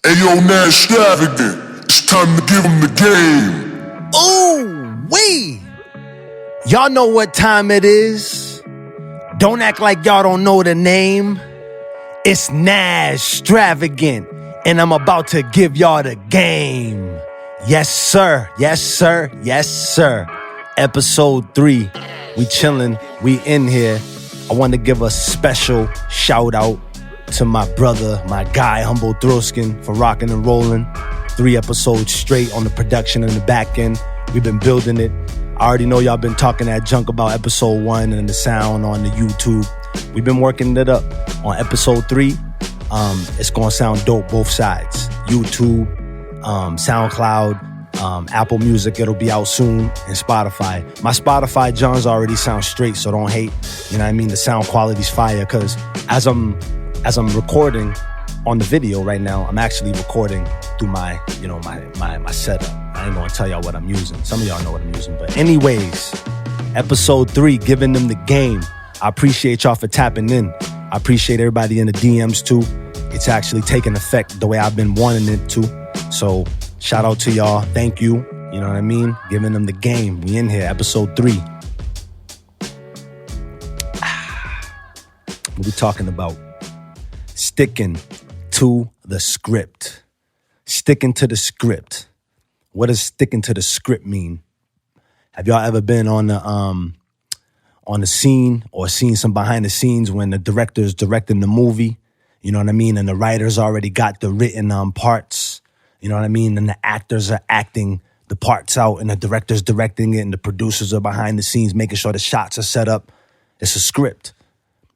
Ayo, Nazztravagant, it's time to give him the game. Ooh-wee! Y'all know what time it is. Don't act like y'all don't know the name. It's Nazztravagant, and I'm about to give y'all the game. Yes, sir. Yes, sir. Yes, sir. Episode 3. We chilling. We in here. I want to give a special shout out to my brother, my guy, Humble Throskin, for rocking and rolling. 3 episodes straight on the production and the back end. We've been building it. I already know y'all been talking that junk about episode 1 and the sound on the YouTube. We've been working it up. On episode 3, it's gonna sound dope both sides. YouTube, SoundCloud, Apple Music, it'll be out soon, and Spotify. My Spotify Johns already sound straight, so don't hate. You know what I mean? The sound quality's fire, because as I'm recording on the video right now, I'm actually recording through my setup. I ain't gonna tell y'all what I'm using. Some of y'all know what I'm using. But anyways, episode 3, giving them the game. I appreciate y'all for tapping in. I appreciate everybody in the DMs too. It's actually taking effect the way I've been wanting it to. So shout out to y'all. Thank you. You know what I mean? Giving them the game. We in here, episode 3. What we talking about? Sticking to the script. Sticking to the script. What does sticking to the script mean? Have y'all ever been on the scene or seen some behind the scenes when the director's directing the movie? You know what I mean? And the writers already got the written parts. You know what I mean? And the actors are acting the parts out, and the director's directing it, and the producers are behind the scenes making sure the shots are set up. It's a script.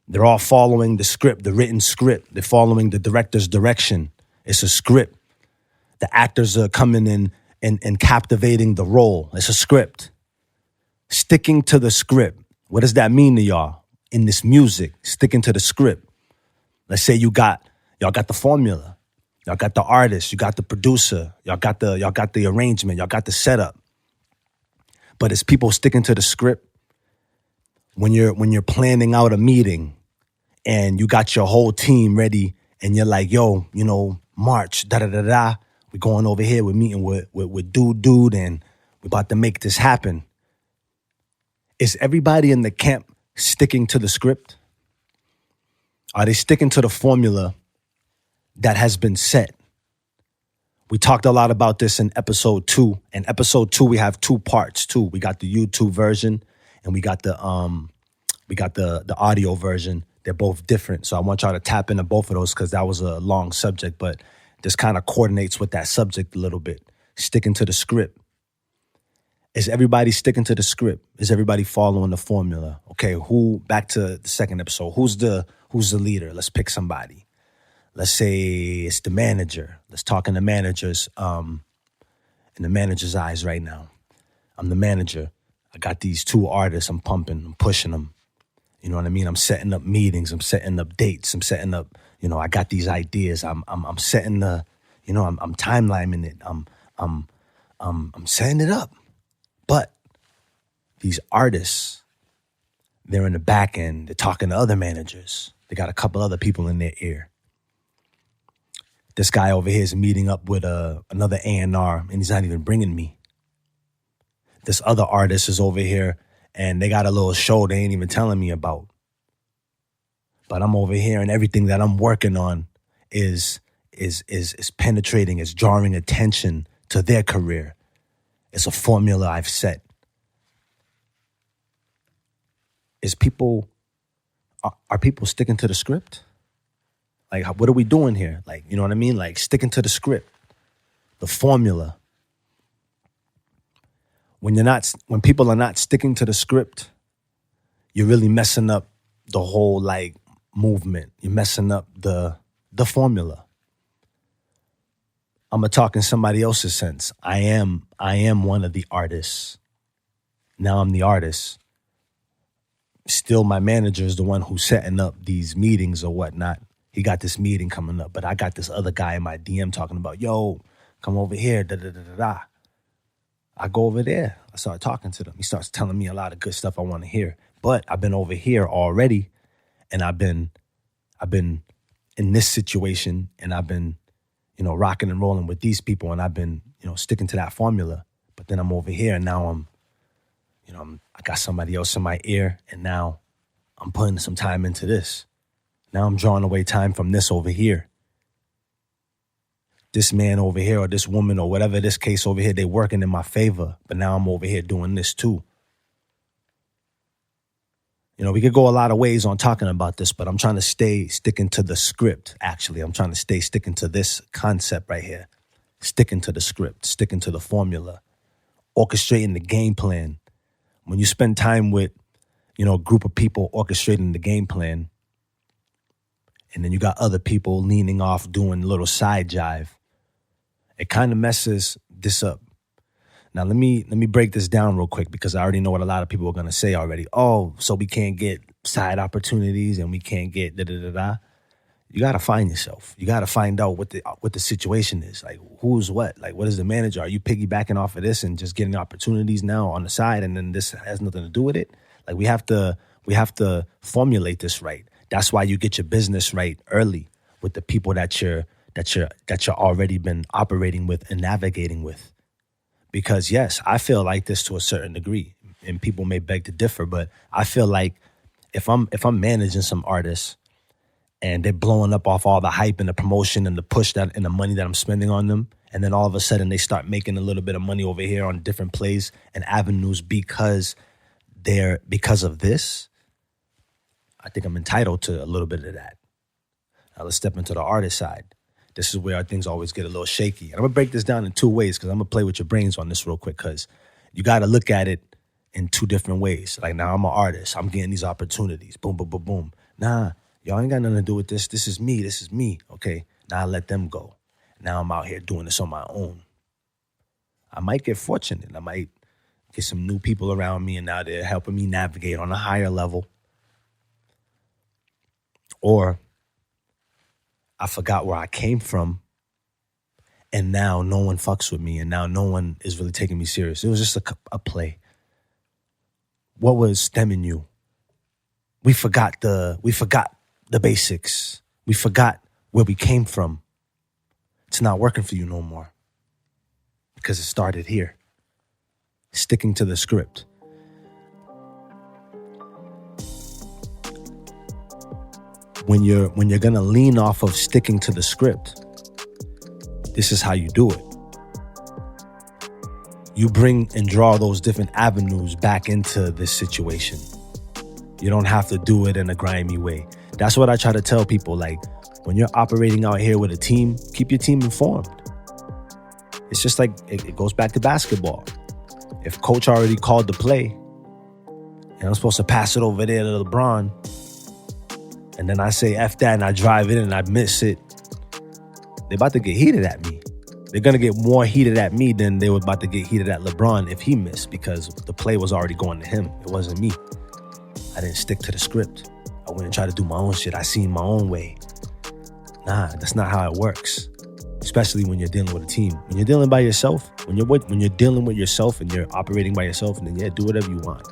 They're all following the script, the written script. They're following the director's direction. It's a script. The actors are coming in and captivating the role. It's a script. Sticking to the script. What does that mean to y'all in this music? Sticking to the script. Let's say y'all got the formula. Y'all got the artist. You got the producer. Y'all got the arrangement. Y'all got the setup. But it's people sticking to the script. When you're planning out a meeting and you got your whole team ready and you're like, yo, March, da-da-da-da. We're going over here. We're meeting with dude, and we're about to make this happen. Is everybody in the camp sticking to the script? Are they sticking to the formula that has been set? We talked a lot about this in episode 2. In episode 2, we have 2 parts too. We got the YouTube version and we got the audio version. They're both different. So I want y'all to tap into both of those because that was a long subject, but this kind of coordinates with that subject a little bit. Sticking to the script. Is everybody sticking to the script? Is everybody following the formula? Okay, back to the second episode. Who's the leader? Let's pick somebody. Let's say it's the manager. Let's talk in the manager's in the manager's eyes right now. I'm the manager. I got these 2 artists. I'm pumping, I'm pushing them. You know what I mean? I'm setting up meetings. I'm setting up dates. I'm setting up, I got these ideas. I'm setting the, I'm timelining it. I'm setting it up. But these artists, they're in the back end. They're talking to other managers. They got a couple other people in their ear. This guy over here is meeting up with another A&R, and he's not even bringing me. This other artist is over here, and they got a little show they ain't even telling me about. But I'm over here, and everything that I'm working on is penetrating, is drawing attention to their career. It's a formula I've set. Are people sticking to the script? Like, what are we doing here? Like, you know what I mean? Like, sticking to the script, the formula. When people are not sticking to the script, you're really messing up the whole movement. You're messing up the formula. I'm gonna talk in somebody else's sense. I am one of the artists. Now I'm the artist. Still, my manager is the one who's setting up these meetings or whatnot. He got this meeting coming up, but I got this other guy in my DM talking about, yo, come over here, da-da-da-da-da. I go over there. I start talking to them. He starts telling me a lot of good stuff I want to hear. But I've been over here already, and I've been in this situation, and I've been rocking and rolling with these people, and I've been, sticking to that formula. But then I'm over here, and now I got somebody else in my ear, and now I'm putting some time into this. Now I'm drawing away time from this over here. This man over here or this woman or whatever this case over here, they working in my favor. But now I'm over here doing this too. We could go a lot of ways on talking about this, but I'm trying to stay sticking to the script, actually. I'm trying to stay sticking to this concept right here. Sticking to the script, sticking to the formula, orchestrating the game plan. When you spend time with, a group of people orchestrating the game plan, and then you got other people leaning off doing a little side jive, it kind of messes this up. Now, let me break this down real quick because I already know what a lot of people are going to say already. Oh, so we can't get side opportunities and we can't get da-da-da-da. You got to find yourself. You got to find out what the situation is. Like, who's what? Like, what is the manager? Are you piggybacking off of this and just getting opportunities now on the side and then this has nothing to do with it? Like, we have to formulate this right. That's why you get your business right early with the people that you're already been operating with and navigating with. Because yes, I feel like this to a certain degree, and people may beg to differ, but I feel like if I'm managing some artists and they're blowing up off all the hype and the promotion and the push and the money that I'm spending on them, and then all of a sudden they start making a little bit of money over here on different plays and avenues because of this, I think I'm entitled to a little bit of that. Now let's step into the artist side. This is where things always get a little shaky. And I'm going to break this down in two ways because I'm going to play with your brains on this real quick because you got to look at it in two different ways. Like, now I'm an artist. I'm getting these opportunities. Boom, boom, boom, boom. Nah, y'all ain't got nothing to do with this. This is me. This is me. Okay, now I let them go. Now I'm out here doing this on my own. I might get fortunate. I might get some new people around me and now they're helping me navigate on a higher level. Or I forgot where I came from, and now no one fucks with me, and now no one is really taking me serious. It was just a play. What was stemming you? We forgot the basics. We forgot where we came from. It's not working for you no more because it started here. Sticking to the script. When you're gonna lean off of sticking to the script, this is how you do it. You bring and draw those different avenues back into this situation. You don't have to do it in a grimy way. That's what I try to tell people. Like, when you're operating out here with a team, keep your team informed. It's just like, it goes back to basketball. If coach already called the play, and I'm supposed to pass it over there to LeBron, and then I say F that and I drive it and I miss it, they're about to get heated at me. They're going to get more heated at me than they were about to get heated at LeBron if he missed, because the play was already going to him. It wasn't me. I didn't stick to the script. I went and tried to do my own shit. I seen my own way. Nah, that's not how it works. Especially when you're dealing with a team. When you're dealing by yourself, when you're dealing with yourself and you're operating by yourself, then yeah, do whatever you want.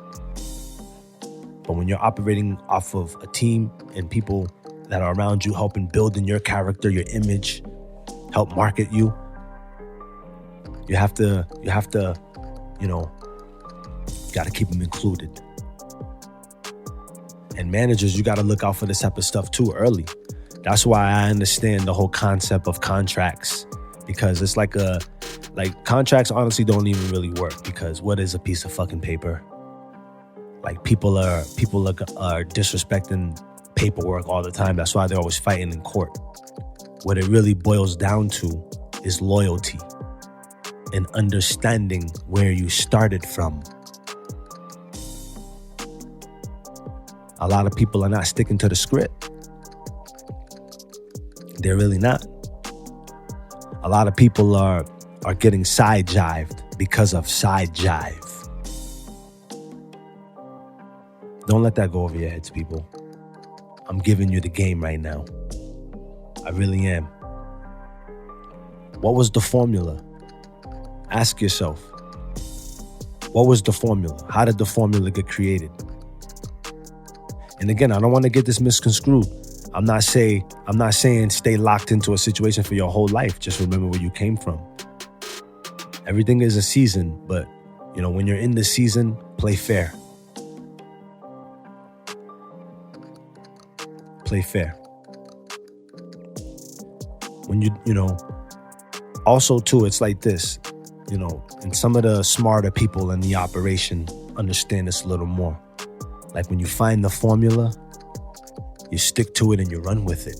But when you're operating off of a team and people that are around you helping building your character, your image, help market you, you have to, got to keep them included. And managers, you got to look out for this type of stuff too early. That's why I understand the whole concept of contracts, because it's like contracts honestly don't even really work, because what is a piece of fucking paper? Like, people are disrespecting paperwork all the time. That's why they're always fighting in court. What it really boils down to is loyalty and understanding where you started from. A lot of people are not sticking to the script. They're really not. A lot of people are getting side jived because of side jive. Don't let that go over your heads, people. I'm giving you the game right now. I really am. What was the formula? Ask yourself. What was the formula? How did the formula get created? And again, I don't want to get this misconstrued. I'm not saying stay locked into a situation for your whole life. Just remember where you came from. Everything is a season, but when you're in the season, play fair. Play fair. When also too, it's like this, and some of the smarter people in the operation understand this a little more. Like when you find the formula, you stick to it and you run with it.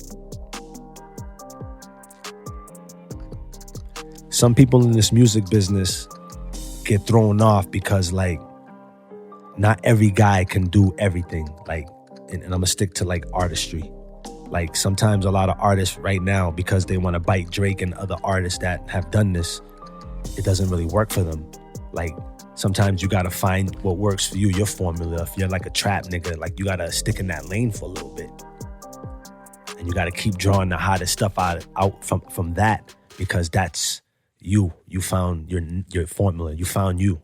Some people in this music business get thrown off because not every guy can do everything. And I'm gonna stick to artistry. Sometimes a lot of artists right now, because they want to bite Drake and other artists that have done this, it doesn't really work for them. Sometimes you gotta find what works for you, your formula. If you're like a trap nigga, you gotta stick in that lane for a little bit. And you gotta keep drawing the hottest stuff out from that, because that's you. You found your formula. You found you.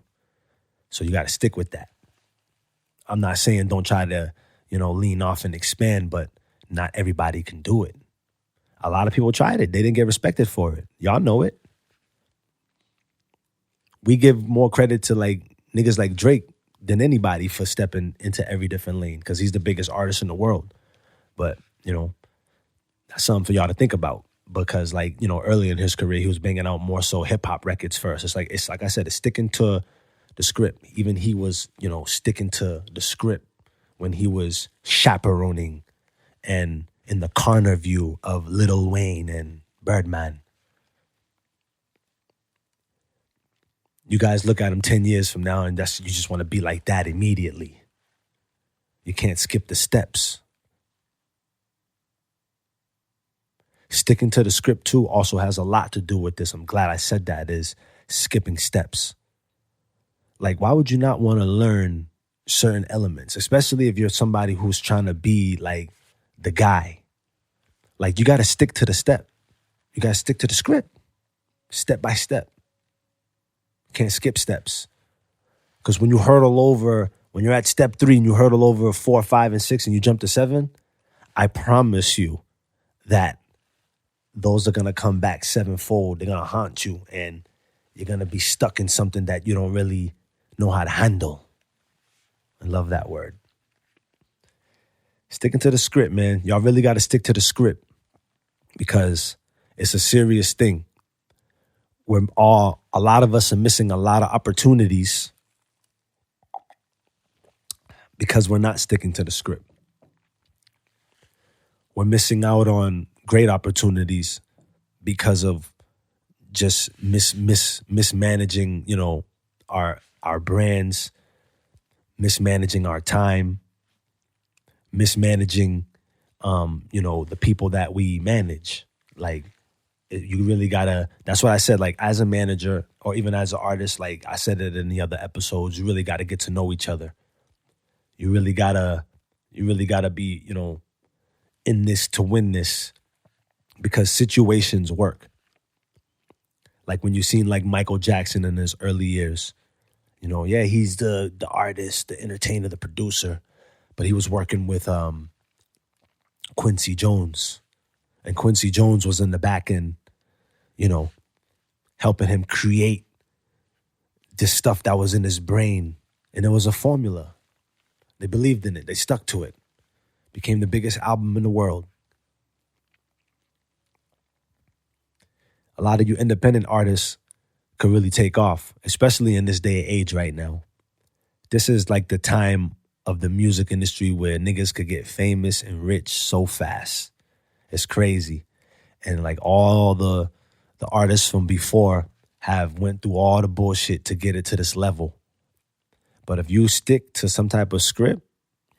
So you gotta stick with that. I'm not saying don't try to, lean off and expand, but not everybody can do it. A lot of people tried it. They didn't get respected for it. Y'all know it. We give more credit to niggas like Drake than anybody for stepping into every different lane, because he's the biggest artist in the world. But, that's something for y'all to think about, because early in his career, he was banging out more so hip hop records first. It's like I said, it's sticking to the script. Even he was, sticking to the script when he was chaperoning and in the corner view of Lil Wayne and Birdman. You guys look at him 10 years from now and you just want to be like that immediately. You can't skip the steps. Sticking to the script too also has a lot to do with this. I'm glad I said that, is skipping steps. Why would you not want to learn certain elements, especially if you're somebody who's trying to be the guy? You got to stick to the step. You got to stick to the script, step by step. Can't skip steps. Because when you're at step 3 and you hurdle over 4, 5, and 6 and you jump to 7, I promise you that those are going to come back sevenfold. They're going to haunt you, and you're going to be stuck in something that you don't really know how to handle. I love that word. Sticking to the script, man. Y'all really got to stick to the script, because it's a serious thing. A lot of us are missing a lot of opportunities because we're not sticking to the script. We're missing out on great opportunities because of just mismanaging, our brands, mismanaging our time, mismanaging, the people that we manage. You really gotta, that's what I said, as a manager or even as an artist, I said it in the other episodes, you really gotta get to know each other. You really gotta be, in this to win this, because situations work. When you seen Michael Jackson in his early years, he's the artist, the entertainer, the producer, but he was working with Quincy Jones. And Quincy Jones was in the back end, helping him create this stuff that was in his brain. And it was a formula. They believed in it. They stuck to it. Became the biggest album in the world. A lot of you independent artists could really take off, especially in this day and age right now. This is the time of the music industry where niggas could get famous and rich so fast. It's crazy. And all the artists from before have went through all the bullshit to get it to this level. But if you stick to some type of script,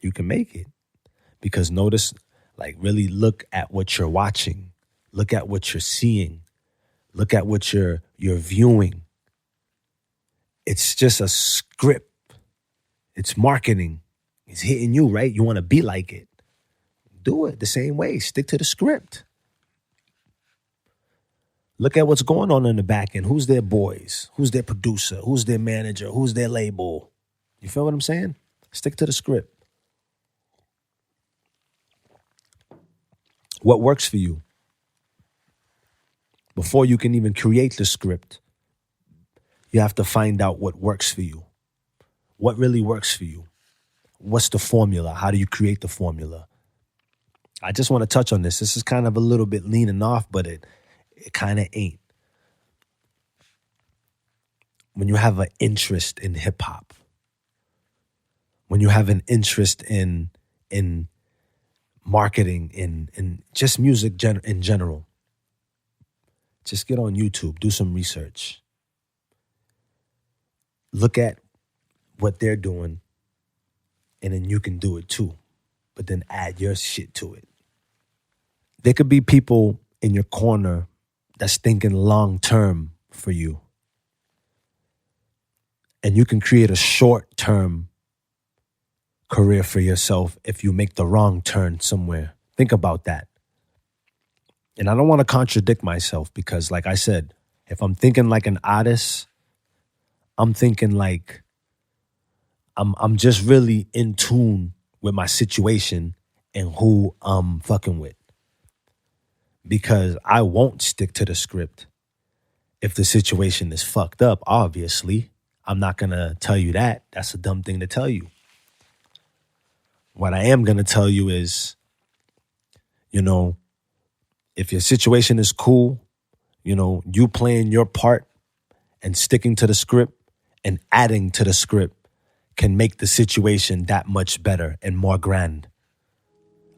you can make it. Because notice, really look at what you're watching. Look at what you're seeing. Look at what you're viewing. It's just a script. It's marketing. It's hitting you, right? You want to be like it. Do it the same way. Stick to the script. Look at what's going on in the back end. Who's their boys? Who's their producer? Who's their manager? Who's their label? You feel what I'm saying? Stick to the script. What works for you? Before you can even create the script, you have to find out what works for you. What really works for you? What's the formula? How do you create the formula? I just want to touch on this. This is kind of a little bit leaning off, but it kind of ain't. When you have an interest in hip hop, when you have an interest in marketing, in just music in general, just get on YouTube, do some research. Look at what they're doing, and then you can do it too. But then add your shit to it. There could be people in your corner that's thinking long term for you. And you can create a short term career for yourself if you make the wrong turn somewhere. Think about that. And I don't want to contradict myself because, like I said, if I'm thinking like an artist, I'm thinking like I'm just really in tune with my situation and who I'm fucking with. Because I won't stick to the script if the situation is fucked up, obviously. I'm not going to tell you that. That's a dumb thing to tell you. What I am going to tell you is, if your situation is cool, you playing your part and sticking to the script and adding to the script can make the situation that much better and more grand.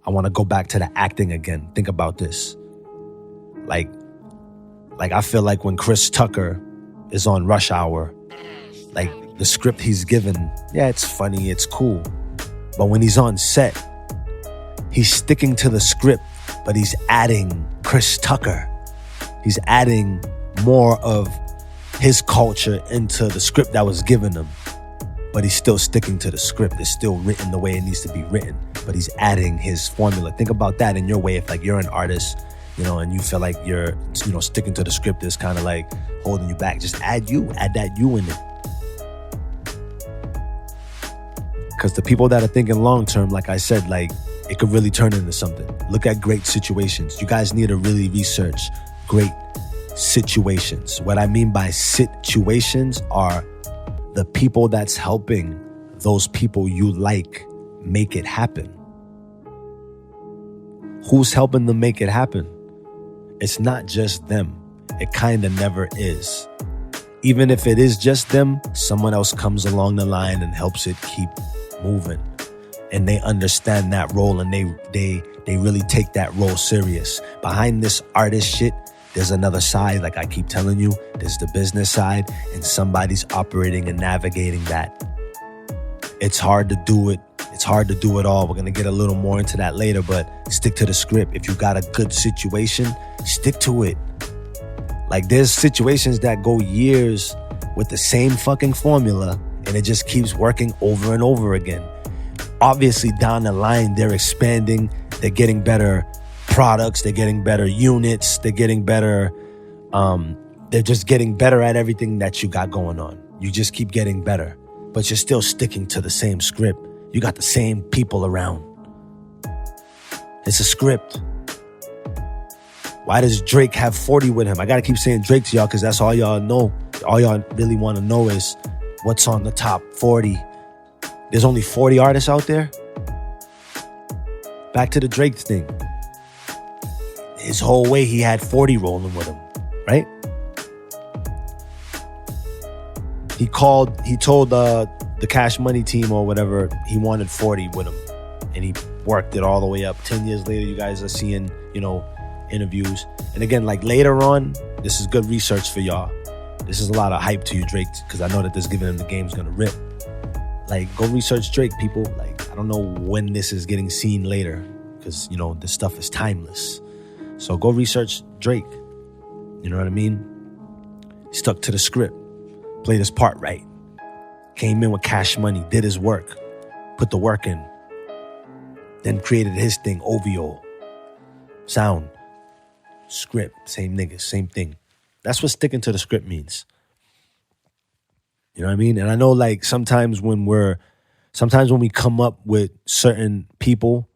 I want to go back to the acting again. Think about this. Like I feel like when Chris Tucker is on Rush Hour, like the script he's given, yeah, it's funny, it's cool. But when he's on set, he's sticking to the script, but he's adding Chris Tucker. He's adding more of his culture into the script that was given him. But he's still sticking to the script. It's still written the way it needs to be written. But he's adding his formula. Think about that in your way. If like you're an artist, and you feel like you're, sticking to the script is kind of like holding you back. Just add that you in it. Because the people that are thinking long-term, like I said, like it could really turn into something. Look at great situations. You guys need to really research great situations. What I mean by situations are the people that's helping those people you like make it happen. Who's helping them make it happen? It's not just them. It kind of never is. Even if it is just them, someone else comes along the line and helps it keep moving. And they understand that role and they really take that role serious. Behind this artist shit, there's another side, like I keep telling you. There's the business side, and somebody's operating and navigating that. It's hard to do it. It's hard to do it all. We're going to get a little more into that later, but stick to the script. If you got a good situation, stick to it. Like there's situations that go years with the same fucking formula, and it just keeps working over and over again. Obviously, down the line, they're expanding. They're getting better products, they're getting better units, they're getting better, they're just getting better at everything that you got going on. You just keep getting better, but you're still sticking to the same script. You got the same people around. It's a script. Why does Drake have 40 with him? I gotta keep saying Drake to y'all because that's all y'all know. All y'all really want to know is what's on the top 40. There's only 40 artists out there. Back to the Drake thing. His whole way, he had 40 rolling with him, right? He told the Cash Money team or whatever, he wanted 40 with him. And he worked it all the way up. 10 years later, you guys are seeing, interviews. And again, like later on, this is good research for y'all. This is a lot of hype to you, Drake, because I know that this giving him the game's gonna rip. Like, go research Drake, people. Like, I don't know when this is getting seen later, because, this stuff is timeless. So go research Drake. You know what I mean? Stuck to the script. Played his part right. Came in with Cash Money. Did his work. Put the work in. Then created his thing. OVO. Sound. Script. Same niggas. Same thing. That's what sticking to the script means. You know what I mean? And I know like sometimes when we come up with certain people,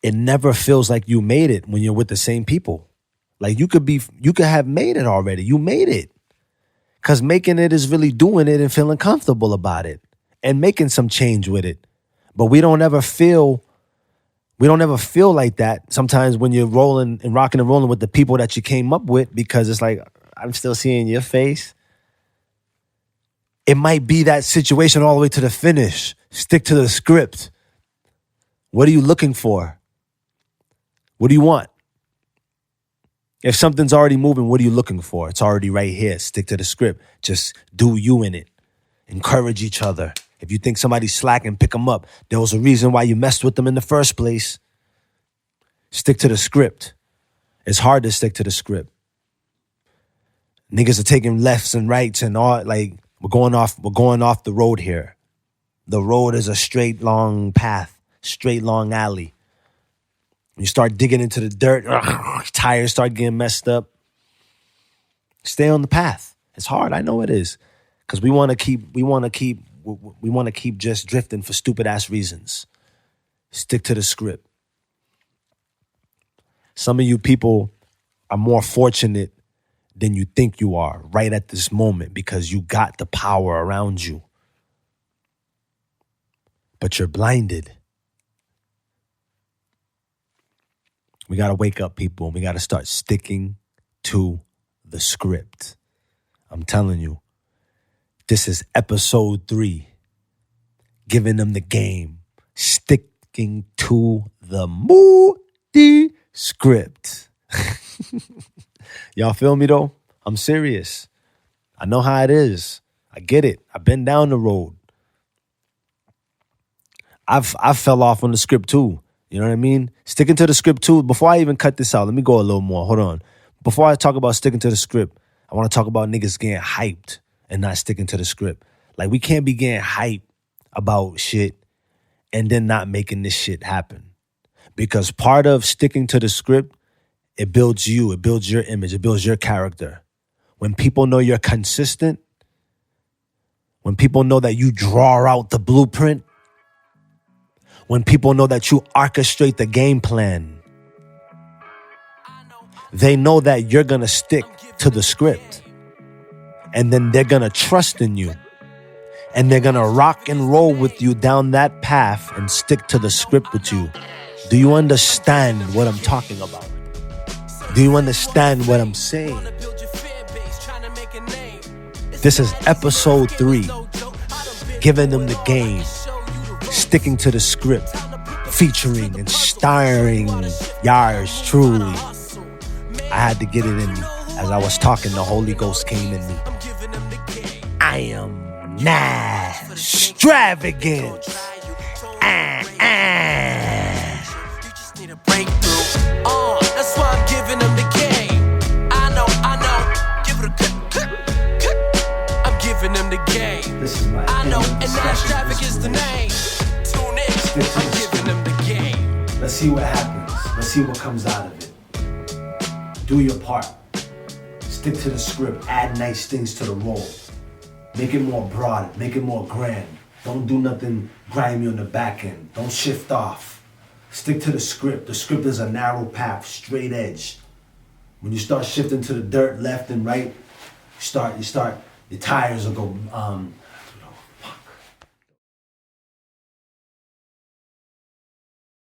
it never feels like you made it when you're with the same people. Like you could have made it already. You made it. Because making it is really doing it and feeling comfortable about it and making some change with it. But we don't ever feel like that sometimes when you're rolling and rocking and rolling with the people that you came up with, because it's like, I'm still seeing your face. It might be that situation all the way to the finish. Stick to the script. What are you looking for? What do you want? If something's already moving, what are you looking for? It's already right here. Stick to the script. Just do you in it. Encourage each other. If you think somebody's slacking, pick them up. There was a reason why you messed with them in the first place. Stick to the script. It's hard to stick to the script. Niggas are taking lefts and rights and all, like, we're going off the road here. The road is a straight, long path, straight, long alley. You start digging into the dirt, tires start getting messed up. Stay on the path. It's hard. I know it is. Because we want to keep just drifting for stupid ass reasons. Stick to the script. Some of you people are more fortunate than you think you are right at this moment because you got the power around you. But you're blinded. We got to wake up, people, and we got to start sticking to the script. I'm telling you, this is episode 3. Giving them the game. Sticking to the moody script. Y'all feel me, though? I'm serious. I know how it is. I get it. I've been down the road. I fell off on the script, too. You know what I mean? Sticking to the script too. Before I even cut this out, let me go a little more. Hold on. Before I talk about sticking to the script, I want to talk about niggas getting hyped and not sticking to the script. Like, we can't be getting hyped about shit and then not making this shit happen. Because part of sticking to the script, it builds you. It builds your image. It builds your character. When people know you're consistent, when people know that you draw out the blueprint, when people know that you orchestrate the game plan, they know that you're going to stick to the script. And then they're going to trust in you. And they're going to rock and roll with you down that path and stick to the script with you. Do you understand what I'm talking about? Do you understand what I'm saying? This is episode 3. Giving them the game. Sticking to the script, featuring and starring yours truly. I had to get it in me. As I was talking, the Holy Ghost came in me. I am Nazztravagant. That's why I'm giving them the game. I know. Give it a I'm giving them the game. This is my I know, and Nazztravagant is the name. Tune in, I'm giving them the game. Let's see what happens. Let's see what comes out of it. Do your part. Stick to the script. Add nice things to the role. Make it more broad. Make it more grand. Don't do nothing grimy on the back end. Don't shift off. Stick to the script. The script is a narrow path, straight edge. When you start shifting to the dirt, left and right, you start. Your tires will go